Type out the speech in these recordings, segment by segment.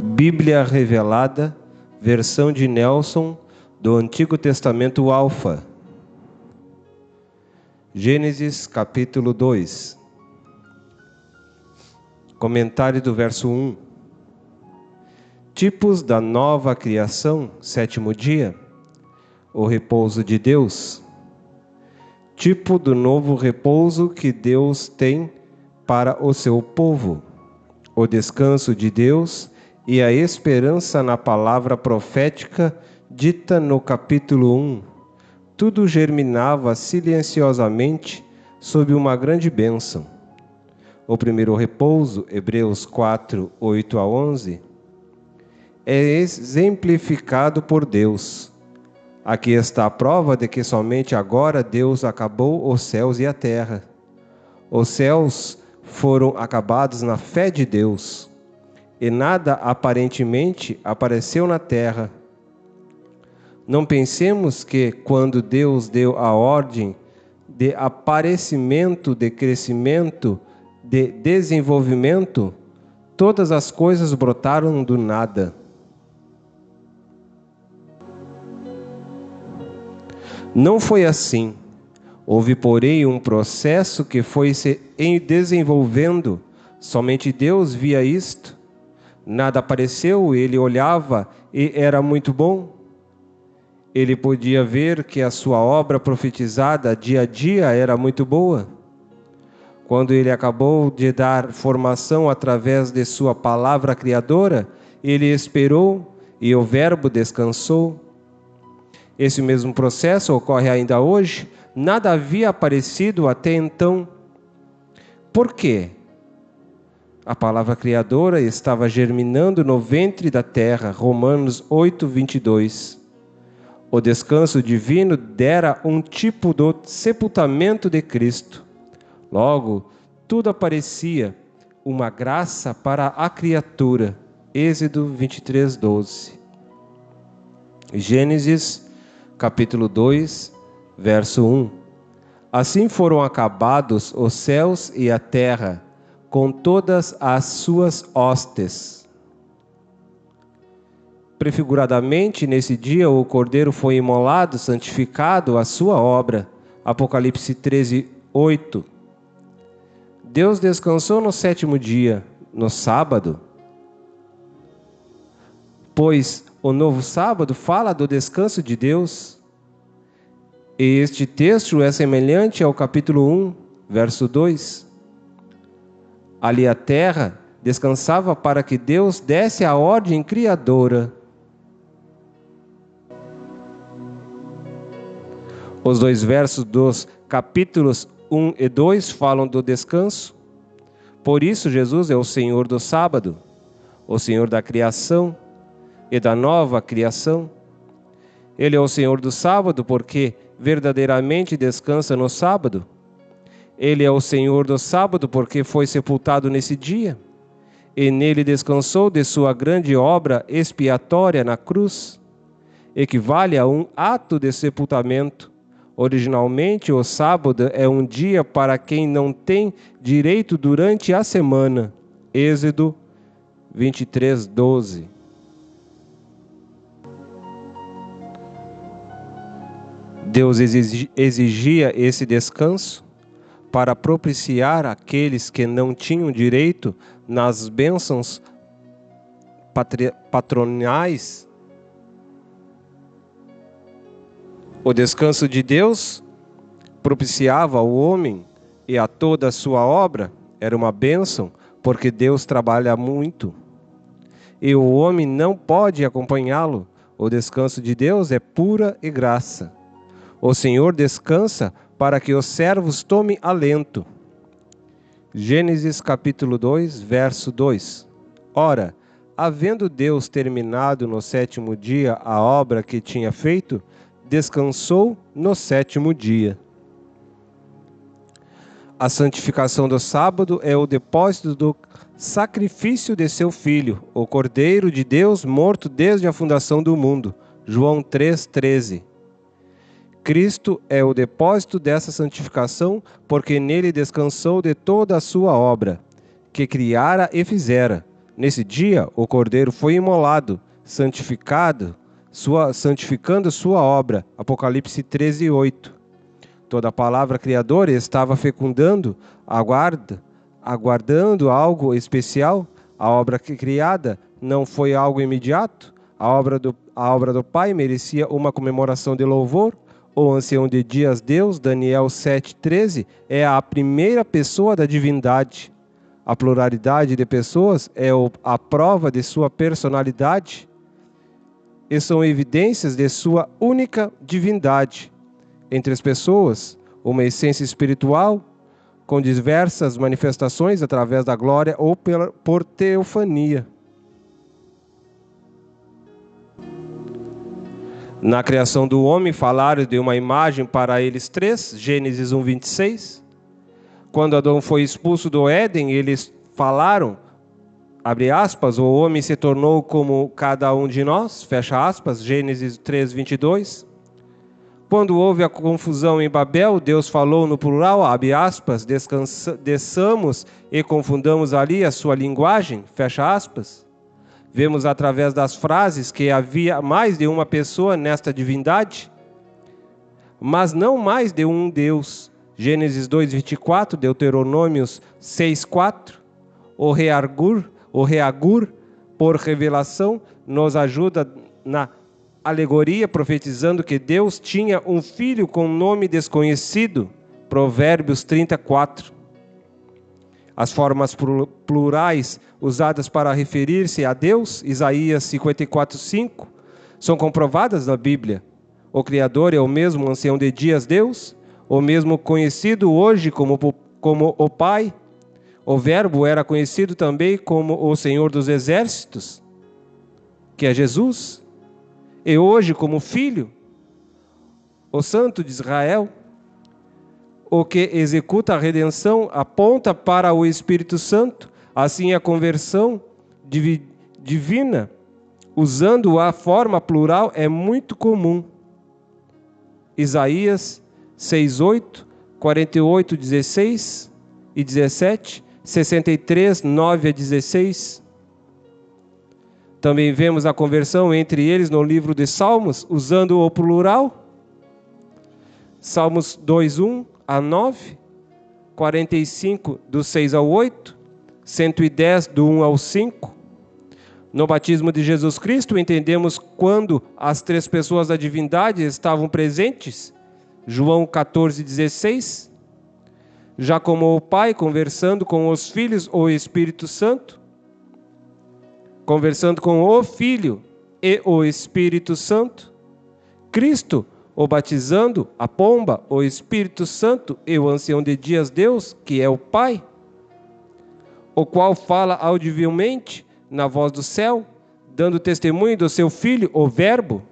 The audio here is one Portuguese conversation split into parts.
Bíblia Revelada, versão de Nelson, do Antigo Testamento Alfa. Gênesis capítulo 2. Comentário do verso 1. Tipos da nova criação, sétimo dia. O repouso de Deus. Tipo do novo repouso que Deus tem para o seu povo. O descanso de Deus e a esperança na palavra profética dita no capítulo 1. Tudo germinava silenciosamente sob uma grande bênção. O primeiro repouso, Hebreus 4, 8 a 11, é exemplificado por Deus. Aqui está a prova de que somente agora Deus acabou os céus e a terra. Os céus foram acabados na fé de Deus, e nada aparentemente apareceu na terra. Não pensemos que quando Deus deu a ordem de aparecimento, de crescimento, de desenvolvimento, todas as coisas brotaram do nada. Não foi assim. Houve, porém, um processo que foi se desenvolvendo. Somente Deus via isto. Nada apareceu, ele olhava e era muito bom. Ele podia ver que a sua obra profetizada dia a dia era muito boa. Quando ele acabou de dar formação através de sua palavra criadora, ele esperou e o Verbo descansou. Esse mesmo processo ocorre ainda hoje. Nada havia aparecido até então. Por quê? A palavra criadora estava germinando no ventre da terra. Romanos 8, 22. O descanso divino dera um tipo do sepultamento de Cristo. Logo, tudo aparecia uma graça para a criatura. Êxodo 23, 12. Gênesis capítulo 2, verso 1. Assim foram acabados os céus e a terra, com todas as suas hostes. Prefiguradamente, nesse dia, o Cordeiro foi imolado, santificado, a sua obra. Apocalipse 13, 8. Deus descansou no sétimo dia, no sábado. Pois o novo sábado fala do descanso de Deus. E este texto é semelhante ao capítulo 1, verso 2. Ali a terra descansava para que Deus desse a ordem criadora. Os dois versos dos capítulos 1 e 2 falam do descanso. Por isso Jesus é o Senhor do sábado, o Senhor da criação e da nova criação. Ele é o Senhor do sábado porque verdadeiramente descansa no sábado. Ele é o Senhor do sábado porque foi sepultado nesse dia, e nele descansou de sua grande obra expiatória na cruz. Equivale a um ato de sepultamento. Originalmente, o sábado é um dia para quem não tem direito durante a semana. Êxodo 23, 12. Deus exigia esse descanso para propiciar aqueles que não tinham direito nas bênçãos patronais. O descanso de Deus propiciava ao homem e a toda a sua obra. Era uma bênção, porque Deus trabalha muito e o homem não pode acompanhá-lo. O descanso de Deus é pura e graça. O Senhor descansa para que os servos tomem alento. Gênesis capítulo 2, verso 2. Ora, havendo Deus terminado no sétimo dia a obra que tinha feito, descansou no sétimo dia. A santificação do sábado é o depósito do sacrifício de seu Filho, o Cordeiro de Deus morto desde a fundação do mundo. João 3,13. Cristo é o depósito dessa santificação, porque nele descansou de toda a sua obra, que criara e fizera, Nesse dia, o Cordeiro foi imolado, santificando sua obra. Apocalipse 13:8. Toda palavra criadora estava fecundando, aguardando algo especial. A obra criada não foi algo imediato. A obra do Pai merecia uma comemoração de louvor. O ancião de dias, Deus, Daniel 7:13, é a primeira pessoa da divindade. A pluralidade de pessoas é a prova de sua personalidade e são evidências de sua única divindade. Entre as pessoas, uma essência espiritual com diversas manifestações através da glória ou por teofania. Na criação do homem, falaram de uma imagem para eles três, Gênesis 1:26. Quando Adão foi expulso do Éden, eles falaram, abre aspas, o homem se tornou como cada um de nós, fecha aspas, Gênesis 3:22. Quando houve a confusão em Babel, Deus falou no plural, abre aspas, desçamos e confundamos ali a sua linguagem, fecha aspas. Vemos através das frases que havia mais de uma pessoa nesta divindade, mas não mais de um Deus. Gênesis 2:24, Deuteronômios 6:4. O reagur, por revelação, nos ajuda na alegoria, profetizando que Deus tinha um filho com nome desconhecido. Provérbios 34. As formas plurais usadas para referir-se a Deus, Isaías 54:5, são comprovadas na Bíblia. O Criador é o mesmo ancião de dias, Deus, o mesmo conhecido hoje como o Pai. O Verbo era conhecido também como o Senhor dos Exércitos, que é Jesus, e hoje como Filho, o Santo de Israel. O que executa a redenção aponta para o Espírito Santo. Assim, a conversão divina, usando a forma plural, é muito comum. Isaías 6:8, 48:16 e 17, 63:9-16. Também vemos a conversão entre eles no livro de Salmos, usando o plural. Salmos 2:1-9, 45, do 6 ao 8, 110, do 1 ao 5. No batismo de Jesus Cristo, entendemos quando as três pessoas da divindade estavam presentes. João 14:16. Já como o Pai conversando com os filhos, o Espírito Santo. Conversando com o Filho e o Espírito Santo. Cristo, o batizando, a pomba, o Espírito Santo e o ancião de dias, Deus, que é o Pai, o qual fala audivelmente na voz do céu, dando testemunho do seu Filho, o Verbo.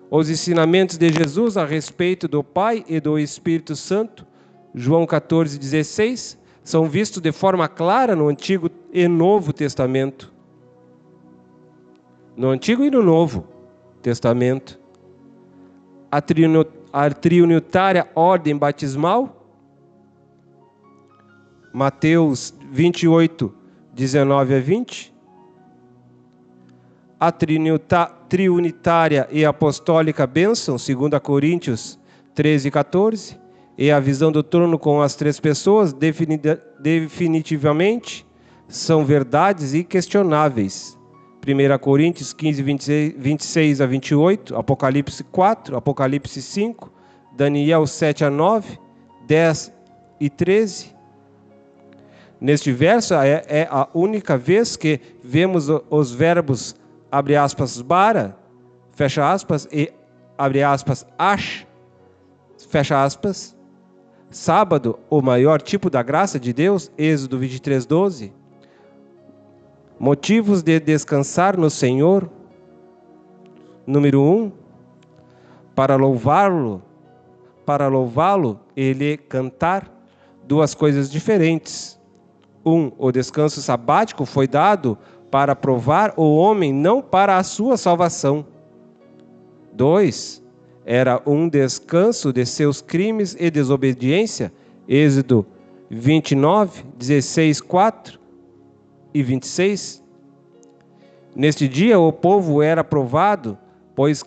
Os ensinamentos de Jesus a respeito do Pai e do Espírito Santo, João 14:16, são vistos de forma clara no Antigo e Novo Testamento. No Antigo e no Novo Testamento. A triunitária ordem batismal, Mateus 28:19-20. A triunitária e apostólica bênção, 2 Coríntios 13:14. E a visão do trono com as três pessoas, definitivamente, são verdades inquestionáveis. 1 Coríntios 15:26-28, Apocalipse 4, Apocalipse 5, Daniel 7-9, 10 e 13. Neste verso é a única vez que vemos os verbos, abre aspas, bara, fecha aspas, e abre aspas, ash, fecha aspas, sábado, o maior tipo da graça de Deus, Êxodo 23:12. Motivos de descansar no Senhor. Número 1, para louvá-lo e lhe cantar, duas coisas diferentes. 1, o descanso sabático foi dado para provar o homem, não para a sua salvação. 2, era um descanso de seus crimes e desobediência, Êxodo 29, 16, 4 e 26. Neste dia o povo era provado, pois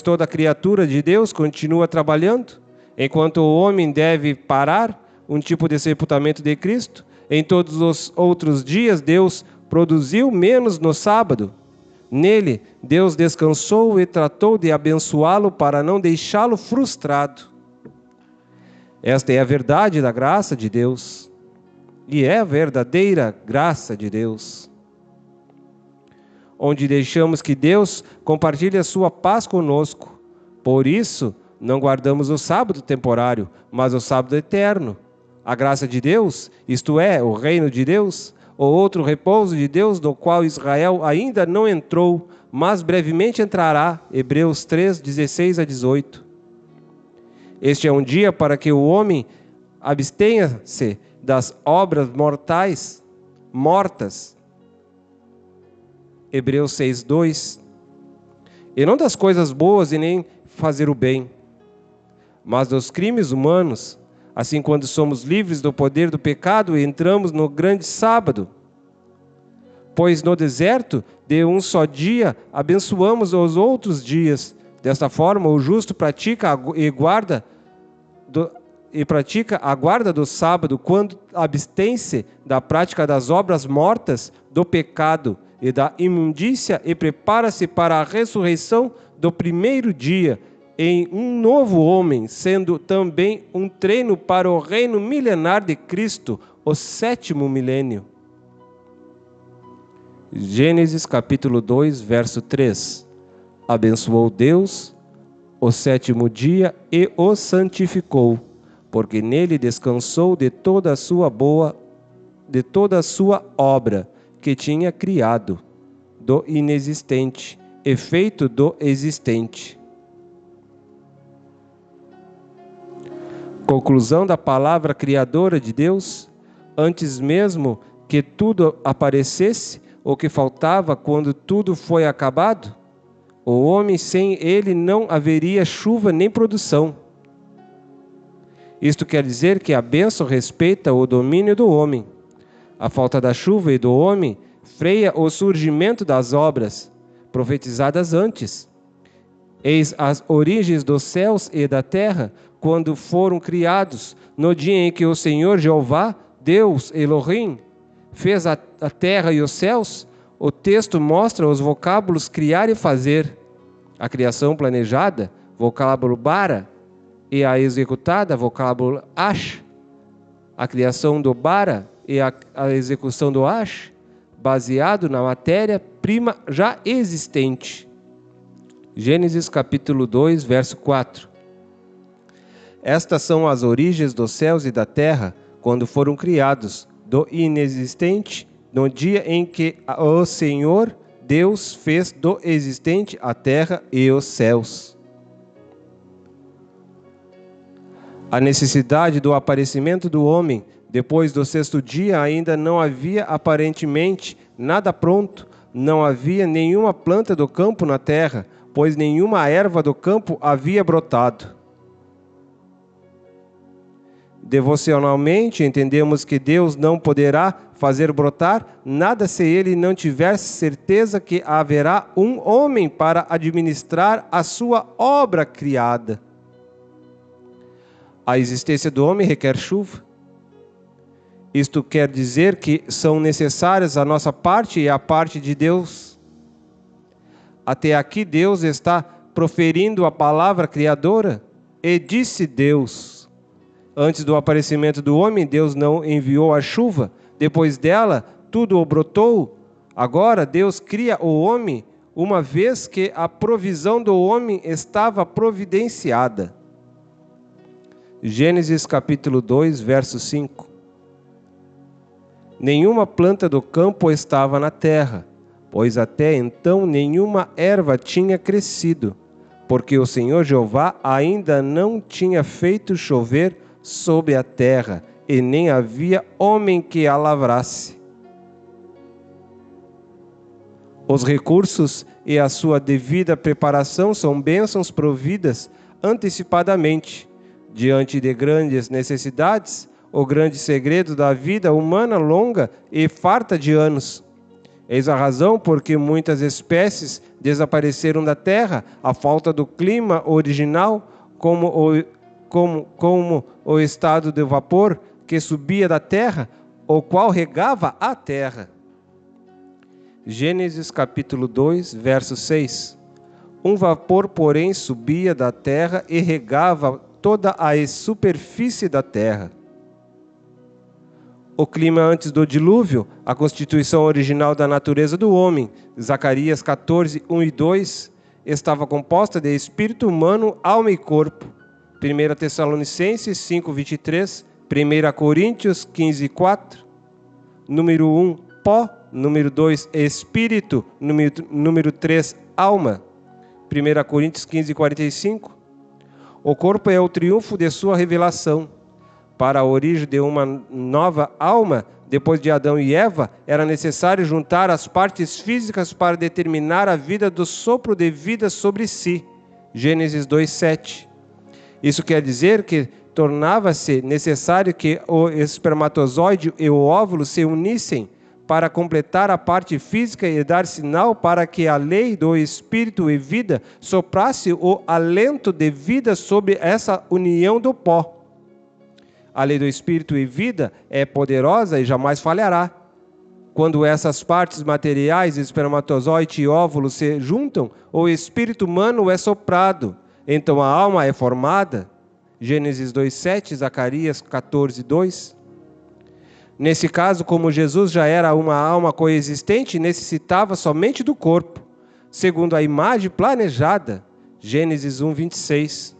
toda criatura de Deus continua trabalhando, enquanto o homem deve parar, um tipo de sepultamento de Cristo. Em todos os outros dias Deus produziu, menos no sábado. Nele, Deus descansou e tratou de abençoá-lo para não deixá-lo frustrado. Esta é a verdade da graça de Deus, e é a verdadeira graça de Deus, onde deixamos que Deus compartilhe a sua paz conosco. Por isso, não guardamos o sábado temporário, mas o sábado eterno. A graça de Deus, isto é, o reino de Deus, ou outro repouso de Deus, no qual Israel ainda não entrou, mas brevemente entrará. Hebreus 3, 16 a 18. Este é um dia para que o homem abstenha-se das obras mortas. Hebreus 6, 2. E não das coisas boas e nem fazer o bem, mas dos crimes humanos. Assim, quando somos livres do poder do pecado, entramos no grande sábado. Pois no deserto, de um só dia, abençoamos os outros dias. Desta forma, o justo pratica a guarda do sábado, quando abstém-se da prática das obras mortas, do pecado e da imundícia, e prepara-se para a ressurreição do primeiro dia, em um novo homem, sendo também um treino para o reino milenar de Cristo, o 7º milênio. Gênesis capítulo 2, verso 3. Abençoou Deus o 7º dia e o santificou, porque nele descansou de toda a sua obra que tinha criado, do inexistente e feito do existente. Conclusão da palavra criadora de Deus: antes mesmo que tudo aparecesse, o que faltava quando tudo foi acabado, o homem, sem ele não haveria chuva nem produção. Isto quer dizer que a bênção respeita o domínio do homem. A falta da chuva e do homem freia o surgimento das obras profetizadas antes. Eis as origens dos céus e da terra, quando foram criados, no dia em que o Senhor Jeová, Deus Elohim, fez a terra e os céus. O texto mostra os vocábulos criar e fazer. A criação planejada, vocábulo bara, e a executada, vocábulo ash. A criação do bara e a execução do ash, baseado na matéria-prima já existente. Gênesis capítulo 2, verso 4. Estas são as origens dos céus e da terra, quando foram criados, do inexistente, no dia em que o Senhor Deus fez do existente a terra e os céus. A necessidade do aparecimento do homem depois do 6º dia ainda não havia aparentemente nada pronto, não havia nenhuma planta do campo na terra, pois nenhuma erva do campo havia brotado. Devocionalmente, entendemos que Deus não poderá fazer brotar nada se ele não tiver certeza que haverá um homem para administrar a sua obra criada. A existência do homem requer chuva. Isto quer dizer que são necessárias a nossa parte e a parte de Deus. Até aqui Deus está proferindo a palavra criadora. E disse Deus. Antes do aparecimento do homem, Deus não enviou a chuva. Depois dela, tudo brotou. Agora Deus cria o homem, uma vez que a provisão do homem estava providenciada. Gênesis capítulo 2, verso 5. Nenhuma planta do campo estava na terra, pois até então nenhuma erva tinha crescido, porque o Senhor Jeová ainda não tinha feito chover sobre a terra, e nem havia homem que a lavrasse. Os recursos e a sua devida preparação são bênçãos providas antecipadamente. Diante de grandes necessidades, o grande segredo da vida humana longa e farta de anos. Eis a razão por que muitas espécies desapareceram da Terra, a falta do clima original, como o estado de vapor que subia da Terra, o qual regava a Terra. Gênesis capítulo 2, verso 6. Um vapor, porém, subia da terra e regava toda a superfície da terra. O clima antes do dilúvio, a constituição original da natureza do homem, Zacarias 14, 1 e 2, estava composta de espírito humano, alma e corpo. 1 Tessalonicenses 5, 23, 1 Coríntios 15, 4. Número 1, pó. Número 2, espírito. Número 3, alma. 1 Coríntios 15, 45. O corpo é o triunfo de sua revelação. Para a origem de uma nova alma, depois de Adão e Eva, era necessário juntar as partes físicas para determinar a vida do sopro de vida sobre si. Gênesis 2, 7. Isso quer dizer que tornava-se necessário que o espermatozoide e o óvulo se unissem para completar a parte física e dar sinal para que a lei do espírito e vida soprasse o alento de vida sobre essa união do pó. A lei do espírito e vida é poderosa e jamais falhará. Quando essas partes materiais, espermatozoide e óvulo, se juntam, o espírito humano é soprado, então a alma é formada. Gênesis 2:7, Zacarias 14:2. Nesse caso, como Jesus já era uma alma coexistente, necessitava somente do corpo, segundo a imagem planejada. Gênesis 1:26.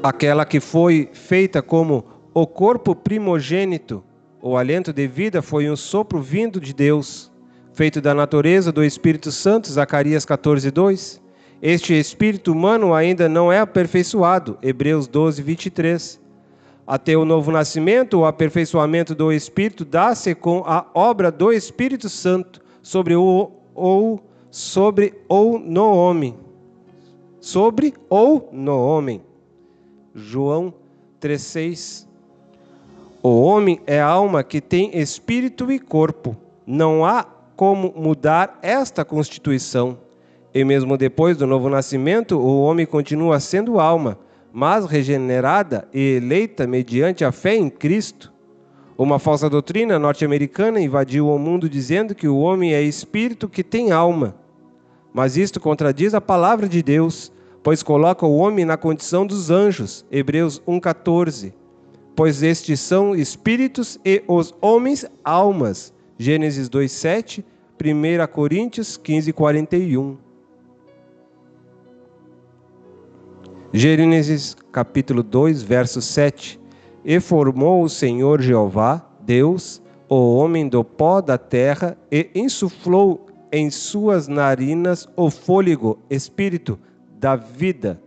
Aquela que foi feita como o corpo primogênito, o alento de vida, foi um sopro vindo de Deus, feito da natureza do Espírito Santo, Zacarias 14:2. Este espírito humano ainda não é aperfeiçoado, Hebreus 12:23. Até o novo nascimento, o aperfeiçoamento do espírito dá-se com a obra do Espírito Santo sobre ou no homem. Sobre ou no homem. João 3:6. O homem é alma que tem espírito e corpo. Não há como mudar esta constituição. E mesmo depois do novo nascimento, o homem continua sendo alma, mas regenerada e eleita mediante a fé em Cristo. Uma falsa doutrina norte-americana invadiu o mundo dizendo que o homem é espírito que tem alma. Mas isto contradiz a palavra de Deus, pois coloca o homem na condição dos anjos, Hebreus 1:14. Pois estes são espíritos e os homens almas, Gênesis 2:7, 1 Coríntios 15:41. Gênesis capítulo 2, verso 7. E formou o Senhor Jeová, Deus, o homem do pó da terra, e insuflou em suas narinas o fôlego, espírito da vida.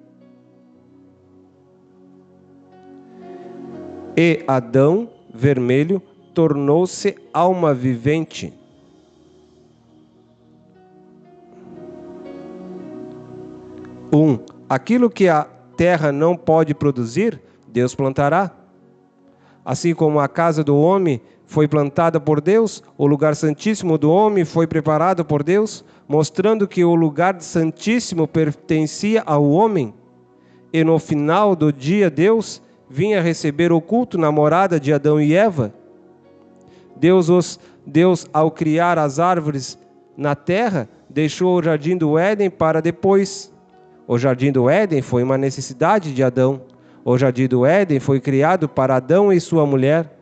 E Adão, vermelho, tornou-se alma vivente. Aquilo que a terra não pode produzir, Deus plantará. Assim como a casa do homem foi plantada por Deus, o lugar santíssimo do homem foi preparado por Deus, mostrando que o lugar santíssimo pertencia ao homem. E no final do dia, Deus vinha receber o culto na morada de Adão e Eva. Deus, ao criar as árvores na terra, deixou o jardim do Éden para depois. O jardim do Éden foi uma necessidade de Adão. O jardim do Éden foi criado para Adão e sua mulher.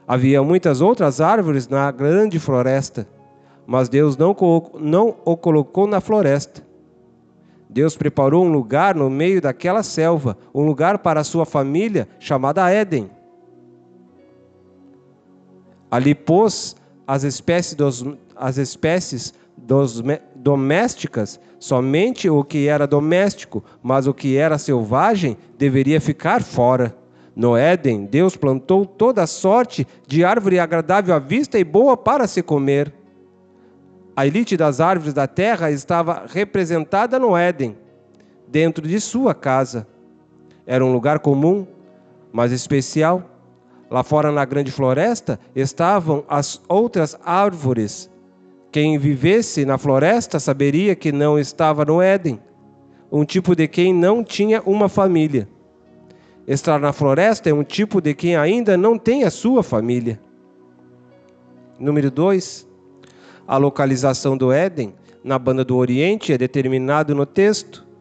Havia muitas outras árvores na grande floresta, mas Deus não o colocou na floresta. Deus preparou um lugar no meio daquela selva, um lugar para a sua família, chamada Éden. Ali pôs as espécies domésticas, somente o que era doméstico, mas o que era selvagem deveria ficar fora. No Éden, Deus plantou toda sorte de árvore agradável à vista e boa para se comer. A elite das árvores da terra estava representada no Éden, dentro de sua casa. Era um lugar comum, mas especial. Lá fora na grande floresta estavam as outras árvores. Quem vivesse na floresta saberia que não estava no Éden, um tipo de quem não tinha uma família. Estar na floresta é um tipo de quem ainda não tem a sua família. Número 2. A localização do Éden, na banda do Oriente, é determinado no texto.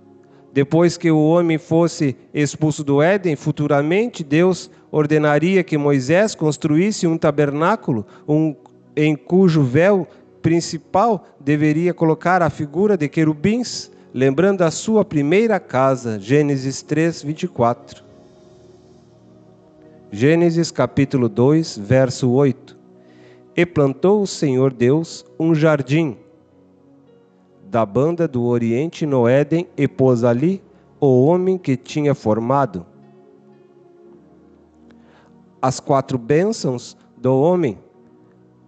Depois que o homem fosse expulso do Éden, futuramente Deus ordenaria que Moisés construísse um tabernáculo, em cujo véu principal deveria colocar a figura de querubins, lembrando a sua primeira casa. Gênesis 3, 24. Gênesis capítulo 2, verso 8. E plantou o Senhor Deus um jardim da banda do Oriente no Éden, e pôs ali o homem que tinha formado. As 4 bênçãos do homem: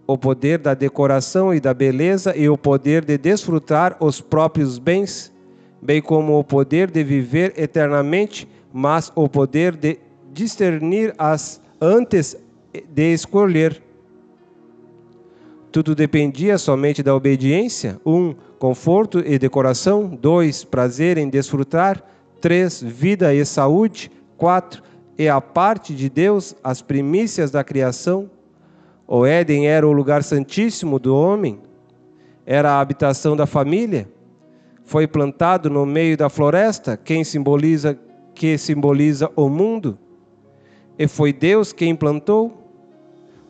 o poder da decoração e da beleza, e o poder de desfrutar os próprios bens, bem como o poder de viver eternamente, mas o poder de discernir antes de escolher. Tudo dependia somente da obediência. 1. Conforto e decoração. 2. Prazer em desfrutar. 3. Vida e saúde. 4. E a parte de Deus, as primícias da criação. O Éden era o lugar santíssimo do homem. Era a habitação da família. Foi plantado no meio da floresta, que simboliza o mundo. E foi Deus quem plantou.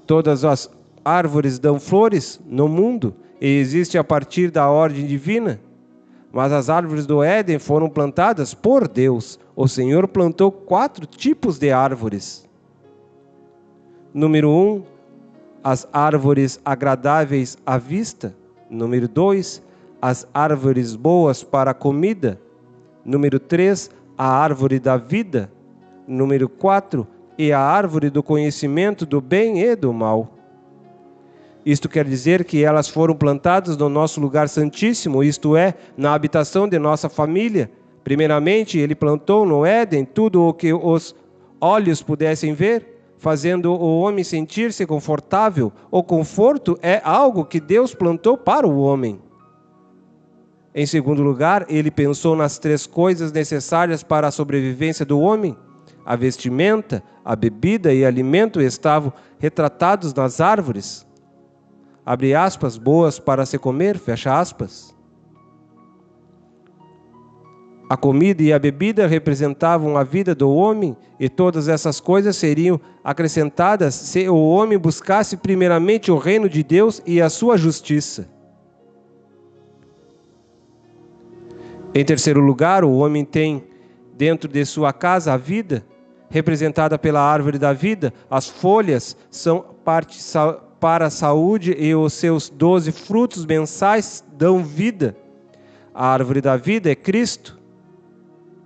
Todas as árvores dão flores no mundo e existe a partir da ordem divina. Mas as árvores do Éden foram plantadas por Deus. O Senhor plantou 4 tipos de árvores. Número 1, as árvores agradáveis à vista. Número 2, as árvores boas para a comida. Número 3, a árvore da vida. Número 4, e a árvore do conhecimento do bem e do mal. Isto quer dizer que elas foram plantadas no nosso lugar santíssimo, isto é, na habitação de nossa família. Primeiramente, ele plantou no Éden tudo o que os olhos pudessem ver, fazendo o homem sentir-se confortável. O conforto é algo que Deus plantou para o homem. Em segundo lugar, ele pensou nas 3 coisas necessárias para a sobrevivência do homem. A vestimenta, a bebida e alimento estavam retratados nas árvores. Abre aspas, boas para se comer, fecha aspas. A comida e a bebida representavam a vida do homem, e todas essas coisas seriam acrescentadas se o homem buscasse primeiramente o reino de Deus e a sua justiça. Em terceiro lugar, o homem tem dentro de sua casa a vida, representada pela árvore da vida. As folhas são parte para a saúde e os seus 12 frutos mensais dão vida. A árvore da vida é Cristo,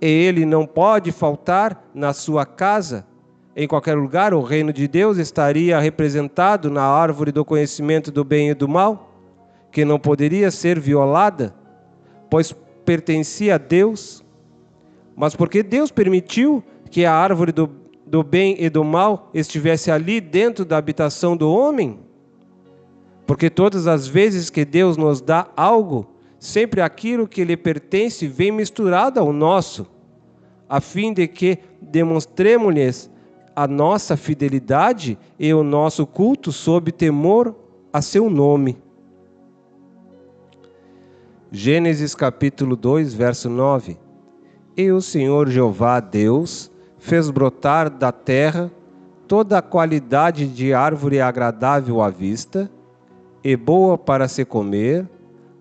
e ele não pode faltar na sua casa. Em qualquer lugar, o reino de Deus estaria representado na árvore do conhecimento do bem e do mal, que não poderia ser violada, pois pertencia a Deus. Mas porque Deus permitiu que a árvore do bem e do mal estivesse ali dentro da habitação do homem? Porque todas as vezes que Deus nos dá algo, sempre aquilo que lhe pertence vem misturado ao nosso, a fim de que demonstremos-lhes a nossa fidelidade e o nosso culto sob temor a seu nome. Gênesis capítulo 2, verso 9. E o Senhor Jeová Deus fez brotar da terra toda a qualidade de árvore agradável à vista e boa para se comer,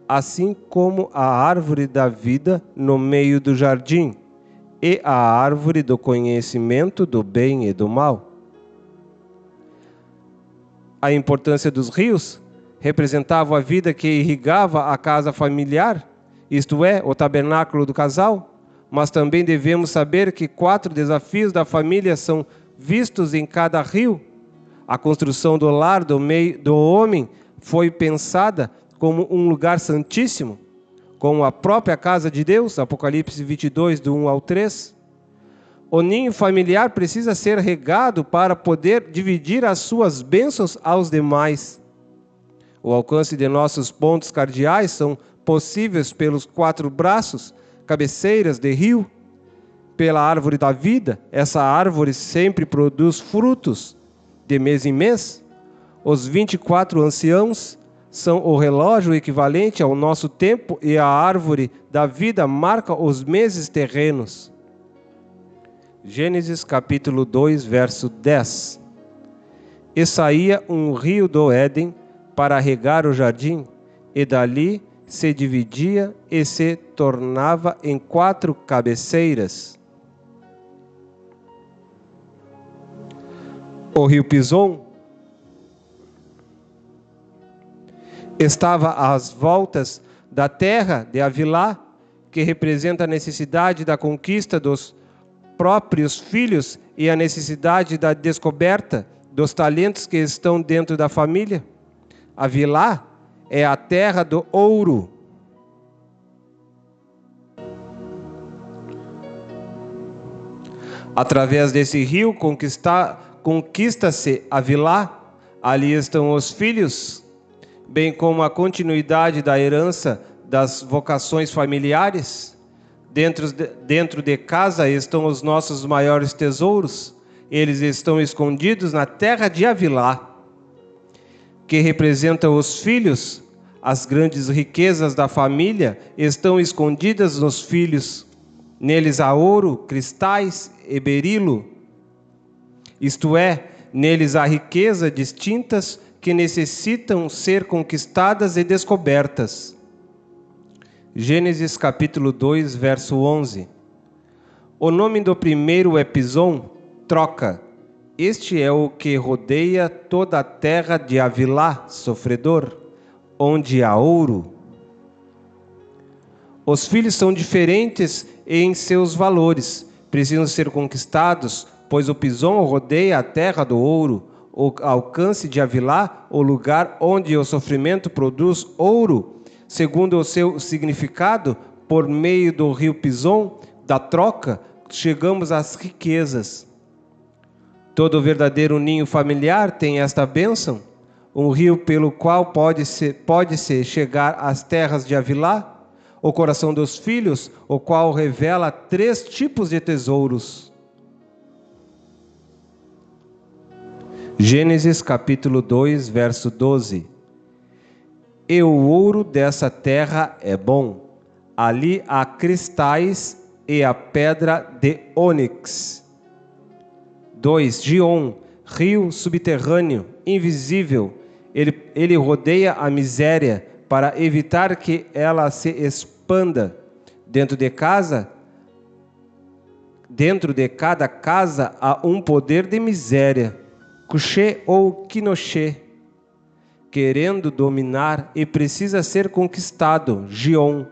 assim como a árvore da vida no meio do jardim, e a árvore do conhecimento do bem e do mal. A importância dos rios representava a vida que irrigava a casa familiar, isto é, o tabernáculo do casal, mas também devemos saber que 4 desafios da família são vistos em cada rio. A construção do lar do homem foi pensada como um lugar santíssimo, como a própria casa de Deus, Apocalipse 22, do 1 ao 3. O ninho familiar precisa ser regado para poder dividir as suas bênçãos aos demais. O alcance de nossos pontos cardeais são possíveis pelos 4 braços, cabeceiras de rio, pela árvore da vida. Essa árvore sempre produz frutos de mês em mês. Os 24 anciãos são o relógio equivalente ao nosso tempo e a árvore da vida marca os meses terrenos. Gênesis capítulo 2, verso 10. E saía um rio do Éden para regar o jardim, e dali se dividia e se tornava em 4 cabeceiras. O rio Pison estava às voltas da terra de Havilá, que representa a necessidade da conquista dos próprios filhos e a necessidade da descoberta dos talentos que estão dentro da família. Havilá é a terra do ouro. Através desse rio conquista-se Havilá. Ali estão os filhos, bem como a continuidade da herança das vocações familiares. Dentro de casa estão os nossos maiores tesouros. Eles estão escondidos na terra de Havilá, que representa os filhos. As grandes riquezas da família estão escondidas nos filhos. Neles há ouro, cristais e berilo. Isto é, neles há riqueza distintas que necessitam ser conquistadas e descobertas. Gênesis capítulo 2, verso 11. O nome do primeiro é Pison, troca. Este é o que rodeia toda a terra de Havilá, sofredor, onde há ouro. Os filhos são diferentes em seus valores, precisam ser conquistados, pois o Pison rodeia a terra do ouro. O alcance de Havilá, o lugar onde o sofrimento produz ouro, segundo o seu significado, por meio do rio Pison, da troca, chegamos às riquezas. Todo verdadeiro ninho familiar tem esta bênção, um rio pelo qual pode-se chegar às terras de Havilá, o coração dos filhos, o qual revela 3 tipos de tesouros. Gênesis capítulo 2, verso 12. E o ouro dessa terra é bom. Ali há cristais e a pedra de ônix. 2. Gion, rio subterrâneo, invisível. Ele rodeia a miséria para evitar que ela se expanda. Dentro de cada casa há um poder de miséria. Cuxê ou Quinoxê, querendo dominar e precisa ser conquistado. Gion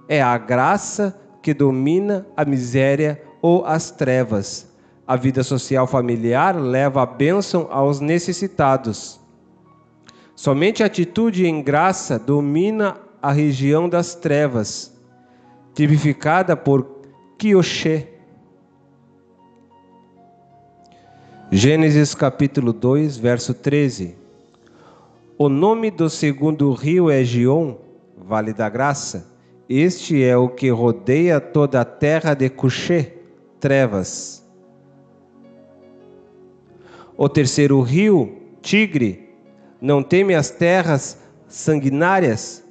é a graça que domina a miséria ou as trevas. A vida social familiar leva a bênção aos necessitados. Somente a atitude em graça domina a região das trevas, tipificada por Quioxê. Gênesis capítulo 2, verso 13. O nome do segundo rio é Gion, Vale da Graça. Este é o que rodeia toda a terra de Cuxê, trevas. O terceiro rio, Tigre, não teme as terras sanguinárias.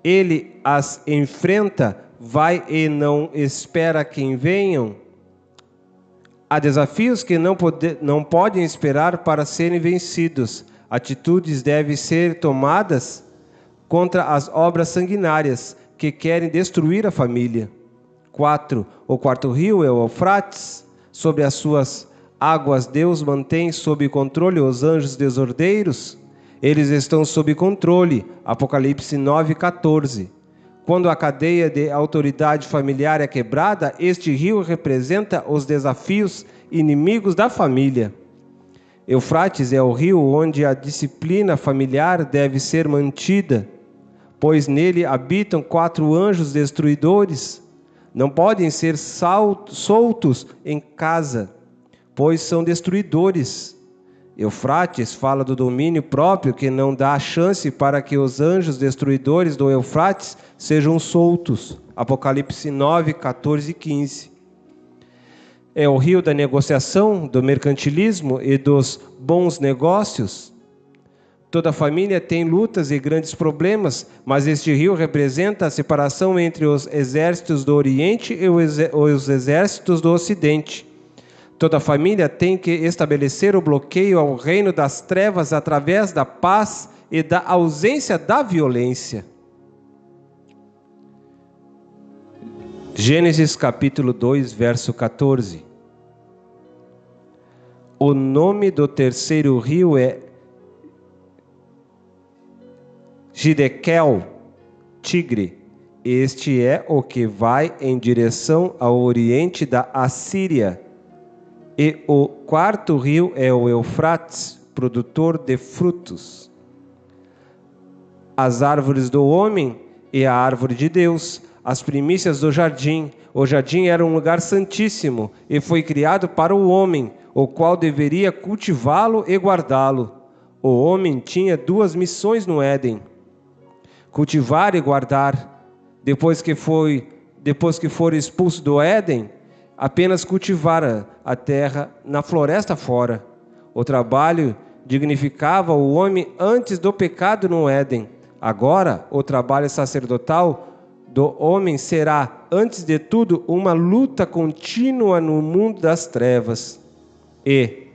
Ele as enfrenta, vai e não espera quem venham. Há desafios que não podem esperar para serem vencidos. Atitudes devem ser tomadas contra as obras sanguinárias que querem destruir a família. 4. O quarto rio é o Eufrates. Sobre as suas águas Deus mantém sob controle os anjos desordeiros. Eles estão sob controle. Apocalipse 9:14. Quando a cadeia de autoridade familiar é quebrada, este rio representa os desafios inimigos da família. Eufrates é o rio onde a disciplina familiar deve ser mantida, pois nele habitam 4 anjos destruidores. Não podem ser soltos em casa, pois são destruidores. Eufrates fala do domínio próprio que não dá chance para que os anjos destruidores do Eufrates sejam soltos. Apocalipse 9, 14 e 15. É o rio da negociação, do mercantilismo e dos bons negócios. Toda família tem lutas e grandes problemas, mas este rio representa a separação entre os exércitos do Oriente e os exércitos do Ocidente. Toda família tem que estabelecer o bloqueio ao reino das trevas através da paz e da ausência da violência. Gênesis capítulo 2, verso 14. O nome do terceiro rio é Gidekel, Tigre. Este é o que vai em direção ao oriente da Assíria. E o quarto rio é o Eufrates, produtor de frutos. As árvores do homem e a árvore de Deus, as primícias do jardim. O jardim era um lugar santíssimo e foi criado para o homem, o qual deveria cultivá-lo e guardá-lo. O homem tinha duas missões no Éden: cultivar e guardar. Depois que for expulso do Éden, apenas cultivar a terra na floresta fora. O trabalho dignificava o homem antes do pecado no Éden. Agora, o trabalho sacerdotal do homem será, antes de tudo, uma luta contínua no mundo das trevas. E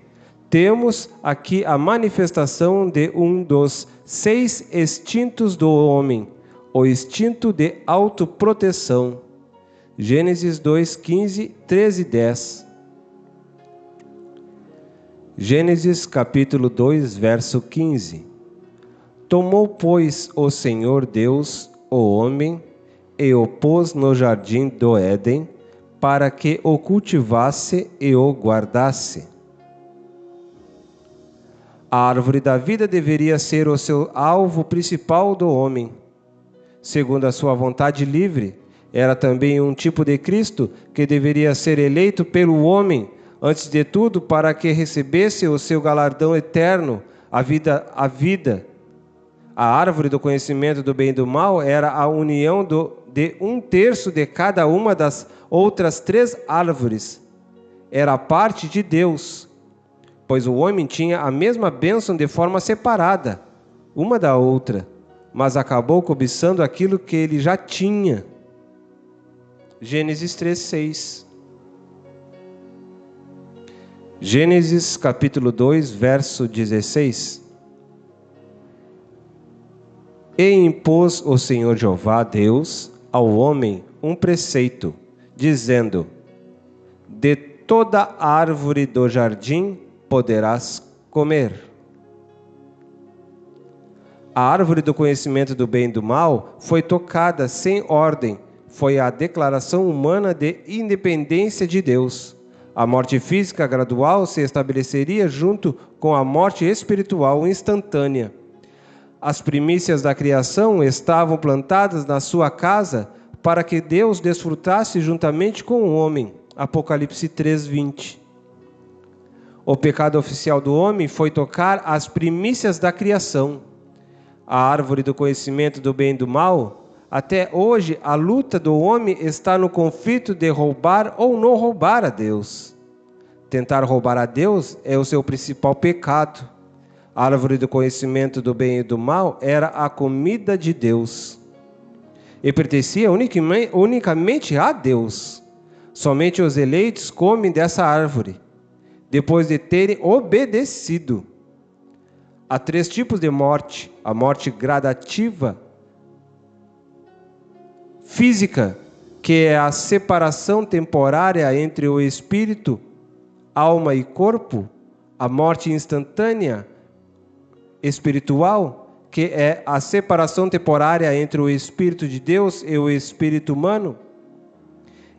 temos aqui a manifestação de um dos 6 instintos do homem, o instinto de autoproteção. Gênesis 2, 15, 13 e 10. Gênesis capítulo 2, verso 15. Tomou, pois, o Senhor Deus o homem e o pôs no jardim do Éden, para que o cultivasse e o guardasse. A árvore da vida deveria ser o seu alvo principal do homem. Segundo a sua vontade livre, era também um tipo de Cristo que deveria ser eleito pelo homem, antes de tudo, para que recebesse o seu galardão eterno, a vida. A árvore do conhecimento do bem e do mal era a união de 1/3 de cada uma das outras 3 árvores. Era a parte de Deus, pois o homem tinha a mesma bênção de forma separada, uma da outra, mas acabou cobiçando aquilo que ele já tinha. Gênesis 3:6. Gênesis capítulo 2, verso 16. E impôs o Senhor Jeová Deus ao homem um preceito, dizendo: de toda árvore do jardim poderás comer. A árvore do conhecimento do bem e do mal foi tocada sem ordem. Foi a declaração humana de independência de Deus. A morte física gradual se estabeleceria junto com a morte espiritual instantânea. As primícias da criação estavam plantadas na sua casa para que Deus desfrutasse juntamente com o homem. Apocalipse 3:20. O pecado oficial do homem foi tocar as primícias da criação. A árvore do conhecimento do bem e do mal. Até hoje, a luta do homem está no conflito de roubar ou não roubar a Deus. Tentar roubar a Deus é o seu principal pecado. A árvore do conhecimento do bem e do mal era a comida de Deus e pertencia unicamente a Deus. Somente os eleitos comem dessa árvore, depois de terem obedecido. Há 3 tipos de morte: a morte gradativa, física, que é a separação temporária entre o espírito, alma e corpo; a morte instantânea, espiritual, que é a separação temporária entre o Espírito de Deus e o espírito humano;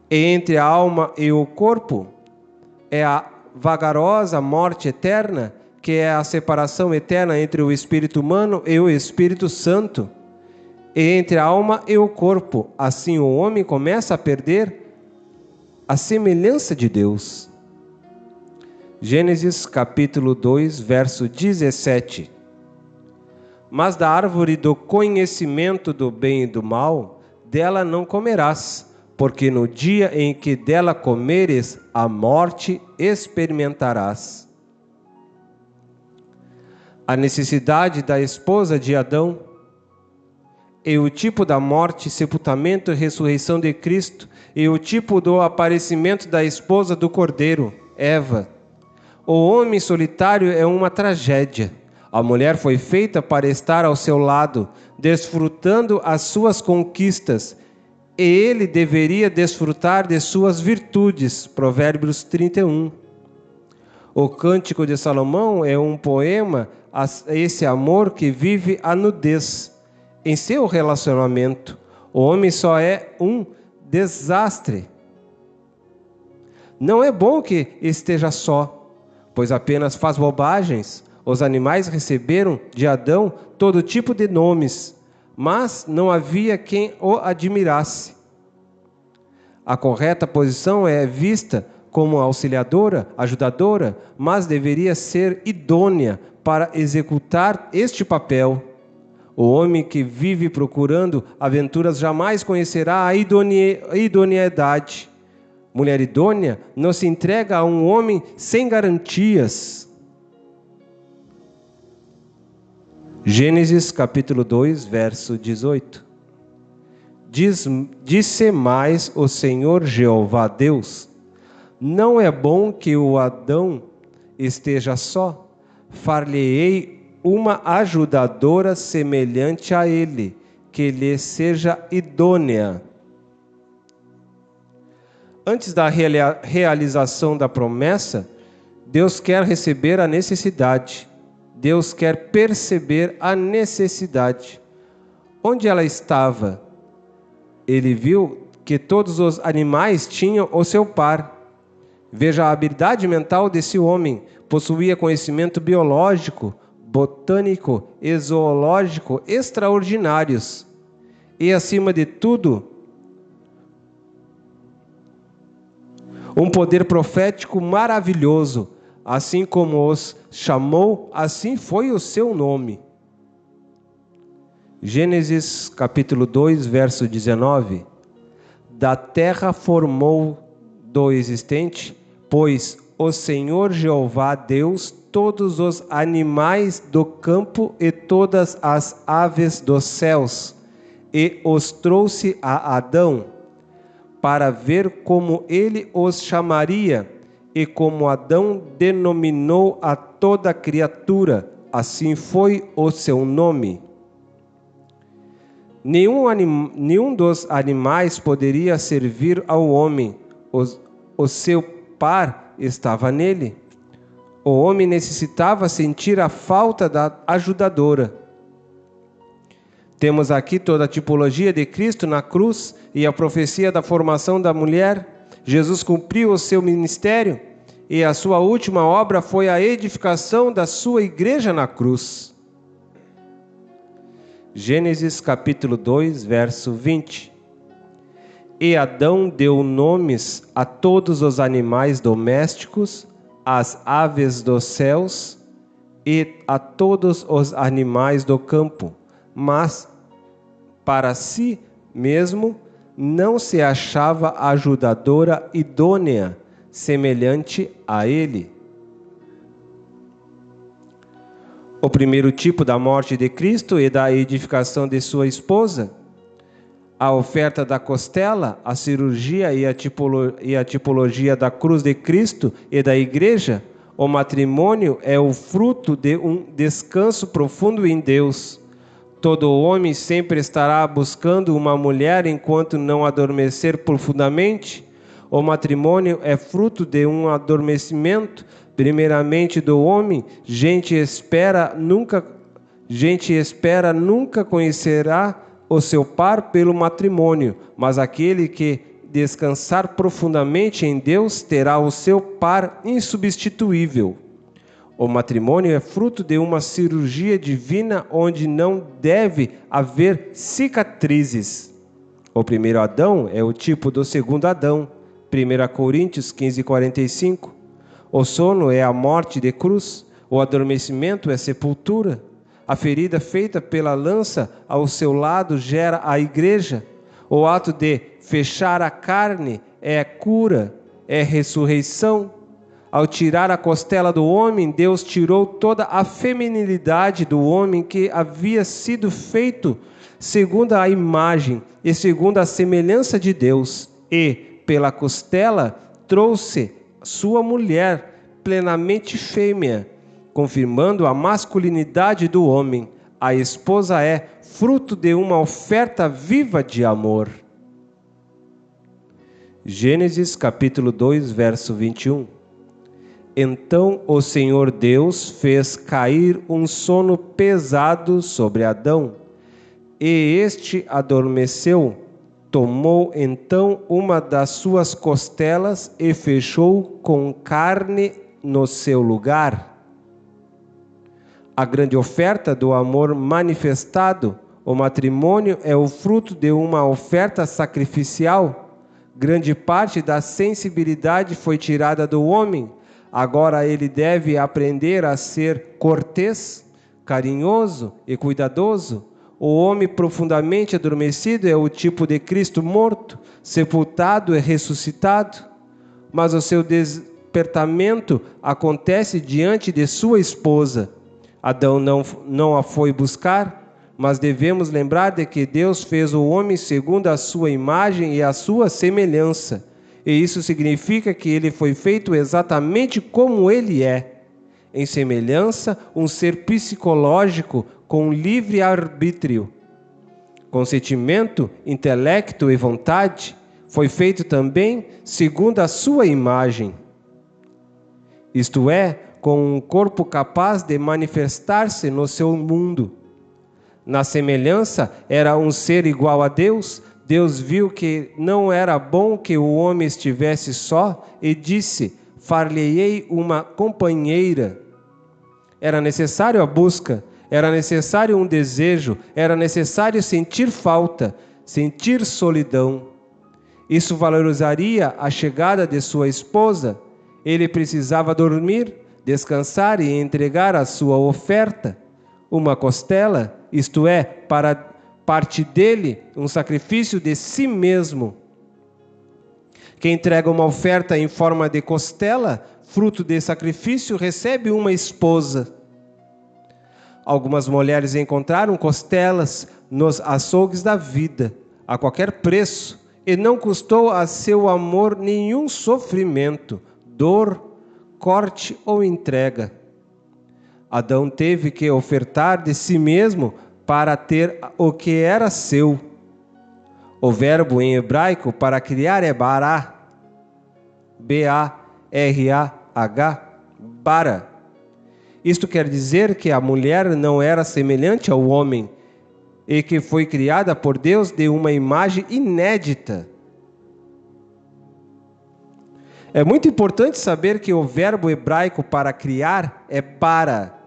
e entre a alma e o corpo é a vagarosa morte eterna, que é a separação eterna entre o espírito humano e o Espírito Santo, e entre a alma e o corpo. Assim o homem começa a perder a semelhança de Deus. Gênesis capítulo 2, verso 17. Mas da árvore do conhecimento do bem e do mal, dela não comerás, porque no dia em que dela comeres, a morte experimentarás. A necessidade da esposa de Adão e o tipo da morte, sepultamento e ressurreição de Cristo, e o tipo do aparecimento da esposa do Cordeiro, Eva. O homem solitário é uma tragédia. A mulher foi feita para estar ao seu lado, desfrutando as suas conquistas, e ele deveria desfrutar de suas virtudes. Provérbios 31. O Cântico de Salomão é um poema a esse amor que vive a nudez em seu relacionamento. O homem só é um desastre. Não é bom que esteja só, pois apenas faz bobagens. Os animais receberam de Adão todo tipo de nomes, mas não havia quem o admirasse. A correta posição é vista como auxiliadora, ajudadora, mas deveria ser idônea para executar este papel. O homem que vive procurando aventuras jamais conhecerá a idoneidade. Mulher idônea não se entrega a um homem sem garantias. Gênesis capítulo 2, verso 18. Disse mais o Senhor Jeová Deus: não é bom que o Adão esteja só, far-lhe-ei uma ajudadora semelhante a ele, que lhe seja idônea. Antes da realização da promessa, Deus quer receber a necessidade. Deus quer perceber a necessidade. Onde ela estava? Ele viu que todos os animais tinham o seu par. Veja a habilidade mental desse homem. Possuía conhecimento biológico, botânico e zoológico extraordinários. E, acima de tudo, um poder profético maravilhoso. Assim como os chamou, assim foi o seu nome. Gênesis capítulo 2, verso 19. Da terra formou do existente, pois o Senhor Jeová Deus, todos os animais do campo e todas as aves dos céus, e os trouxe a Adão, para ver como ele os chamaria. E como Adão denominou a toda criatura, assim foi o seu nome. Nenhum dos animais poderia servir ao homem, o seu par estava nele. O homem necessitava sentir a falta da ajudadora. Temos aqui toda a tipologia de Cristo na cruz e a profecia da formação da mulher. Jesus cumpriu o seu ministério e a sua última obra foi a edificação da sua igreja na cruz. Gênesis capítulo 2, verso 20. E Adão deu nomes a todos os animais domésticos, às aves dos céus e a todos os animais do campo, mas para si mesmo não se achava ajudadora idônea, semelhante a ele. O primeiro tipo da morte de Cristo e da edificação de sua esposa, a oferta da costela, a cirurgia e a tipologia da cruz de Cristo e da igreja, o matrimônio é o fruto de um descanso profundo em Deus. Todo homem sempre estará buscando uma mulher enquanto não adormecer profundamente. O matrimônio é fruto de um adormecimento, primeiramente do homem. Gente espera nunca conhecerá o seu par pelo matrimônio, mas aquele que descansar profundamente em Deus terá o seu par insubstituível. O matrimônio é fruto de uma cirurgia divina onde não deve haver cicatrizes. O primeiro Adão é o tipo do segundo Adão. 1 Coríntios 15:45. O sono é a morte de cruz, o adormecimento é sepultura. A ferida feita pela lança ao seu lado gera a igreja. O ato de fechar a carne é cura, é ressurreição. Ao tirar a costela do homem, Deus tirou toda a feminilidade do homem que havia sido feito segundo a imagem e segundo a semelhança de Deus, e, pela costela, trouxe sua mulher plenamente fêmea, confirmando a masculinidade do homem. A esposa é fruto de uma oferta viva de amor. Gênesis capítulo 2, verso 21. Então o Senhor Deus fez cair um sono pesado sobre Adão, e este adormeceu. Tomou então uma das suas costelas e fechou com carne no seu lugar. A grande oferta do amor manifestado, o matrimônio, é o fruto de uma oferta sacrificial. Grande parte da sensibilidade foi tirada do homem. Agora ele deve aprender a ser cortês, carinhoso e cuidadoso. O homem profundamente adormecido é o tipo de Cristo morto, sepultado e ressuscitado. Mas o seu despertamento acontece diante de sua esposa. Adão não a foi buscar, mas devemos lembrar de que Deus fez o homem segundo a sua imagem e a sua semelhança. E isso significa que ele foi feito exatamente como ele é. Em semelhança, um ser psicológico com livre arbítrio, com sentimento, intelecto e vontade, foi feito também segundo a sua imagem. Isto é, com um corpo capaz de manifestar-se no seu mundo. Na semelhança, era um ser igual a Deus. Deus viu que não era bom que o homem estivesse só e disse: far-lhe-ei uma companheira. Era necessário a busca, era necessário um desejo, era necessário sentir falta, sentir solidão. Isso valorizaria a chegada de sua esposa. Ele precisava dormir, descansar e entregar a sua oferta. Uma costela, isto é, para parte dele, um sacrifício de si mesmo. Quem entrega uma oferta em forma de costela, fruto de sacrifício, recebe uma esposa. Algumas mulheres encontraram costelas nos açougues da vida, a qualquer preço, e não custou a seu amor nenhum sofrimento, dor, corte ou entrega. Adão teve que ofertar de si mesmo para ter o que era seu. O verbo em hebraico para criar é bará, B-A-R-A-H, bara. Isto quer dizer que a mulher não era semelhante ao homem e que foi criada por Deus de uma imagem inédita. É muito importante saber que o verbo hebraico para criar é bara.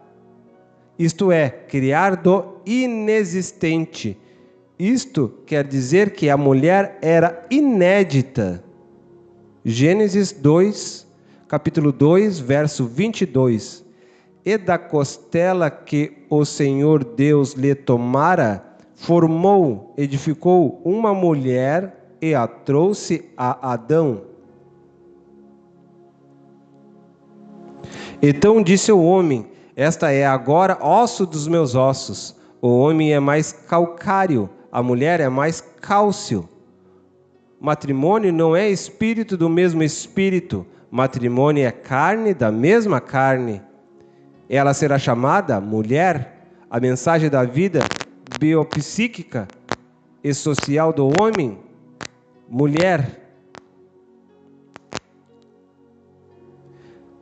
Isto é, criar do inexistente. Isto quer dizer que a mulher era inédita. Gênesis 2, capítulo 2, verso 22. E da costela que o Senhor Deus lhe tomara, formou, edificou uma mulher e a trouxe a Adão. Então disse o homem: esta é agora osso dos meus ossos. O homem é mais calcário, a mulher é mais cálcio. Matrimônio não é espírito do mesmo espírito. Matrimônio é carne da mesma carne. Ela será chamada mulher. A mensagem da vida biopsíquica e social do homem, mulher.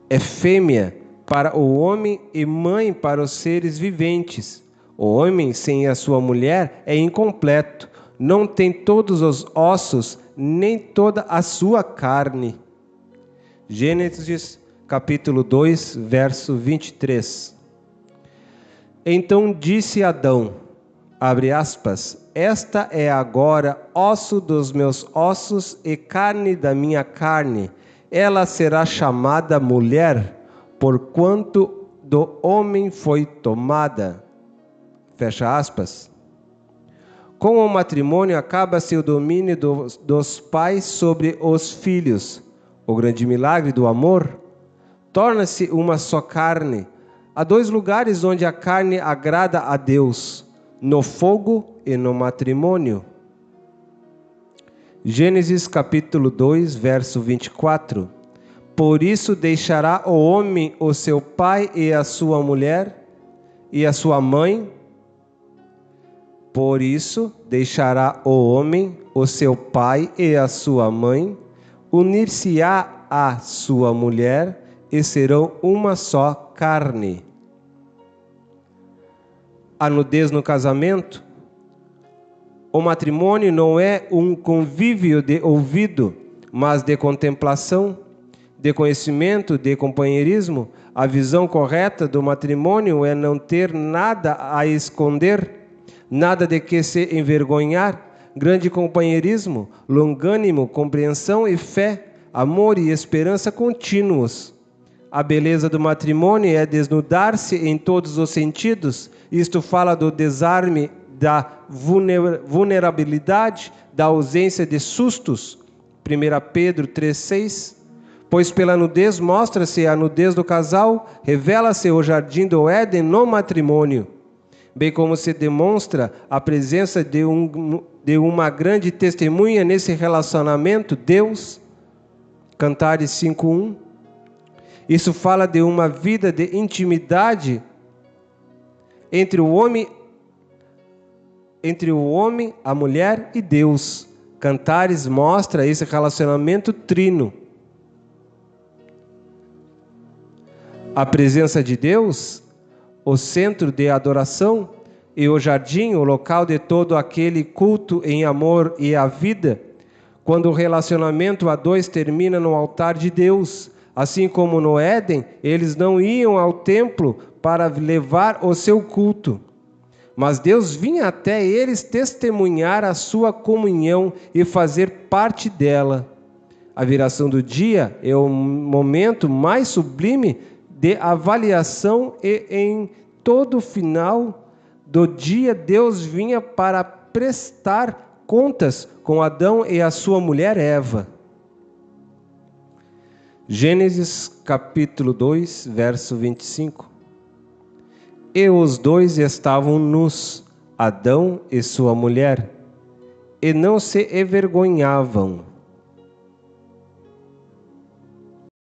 É fêmea para o homem e mãe para os seres viventes. O homem sem a sua mulher é incompleto, não tem todos os ossos, nem toda a sua carne. Gênesis capítulo 2, verso 23. Então disse Adão: abre aspas, esta é agora osso dos meus ossos e carne da minha carne. Ela será chamada mulher, porquanto do homem foi tomada. Fecha aspas. Com o matrimônio acaba-se o domínio dos pais sobre os filhos. O grande milagre do amor torna-se uma só carne. Há dois lugares onde a carne agrada a Deus, no fogo e no matrimônio. Gênesis capítulo 2, verso 24. Por isso deixará o homem o seu pai e a sua mulher e a sua mãe. Por isso deixará o homem o seu pai e a sua mãe, unir-se-á à sua mulher e serão uma só carne. A nudez no casamento. O matrimônio não é um convívio de ouvido, mas de contemplação, de conhecimento, de companheirismo. A visão correta do matrimônio é não ter nada a esconder, nada de que se envergonhar, grande companheirismo, longânimo, compreensão e fé, amor e esperança contínuos. A beleza do matrimônio é desnudar-se em todos os sentidos. Isto fala do desarme, da vulnerabilidade, da ausência de sustos. 1 Pedro 3,6. Pois pela nudez mostra-se a nudez do casal, revela-se o jardim do Éden no matrimônio, bem como se demonstra a presença de uma grande testemunha nesse relacionamento, Deus. Cantares 5:1. Isso fala de uma vida de intimidade entre o homem, a mulher e Deus. Cantares mostra esse relacionamento trino. A presença de Deus, o centro de adoração, e o jardim, o local de todo aquele culto em amor e a vida, quando o relacionamento a dois termina no altar de Deus. Assim como no Éden, eles não iam ao templo para levar o seu culto, mas Deus vinha até eles testemunhar a sua comunhão e fazer parte dela. A viração do dia é o momento mais sublime de avaliação e em todo o final do dia Deus vinha para prestar contas com Adão e a sua mulher Eva. Gênesis capítulo 2, verso 25. E os dois estavam nus, Adão e sua mulher, e não se envergonhavam.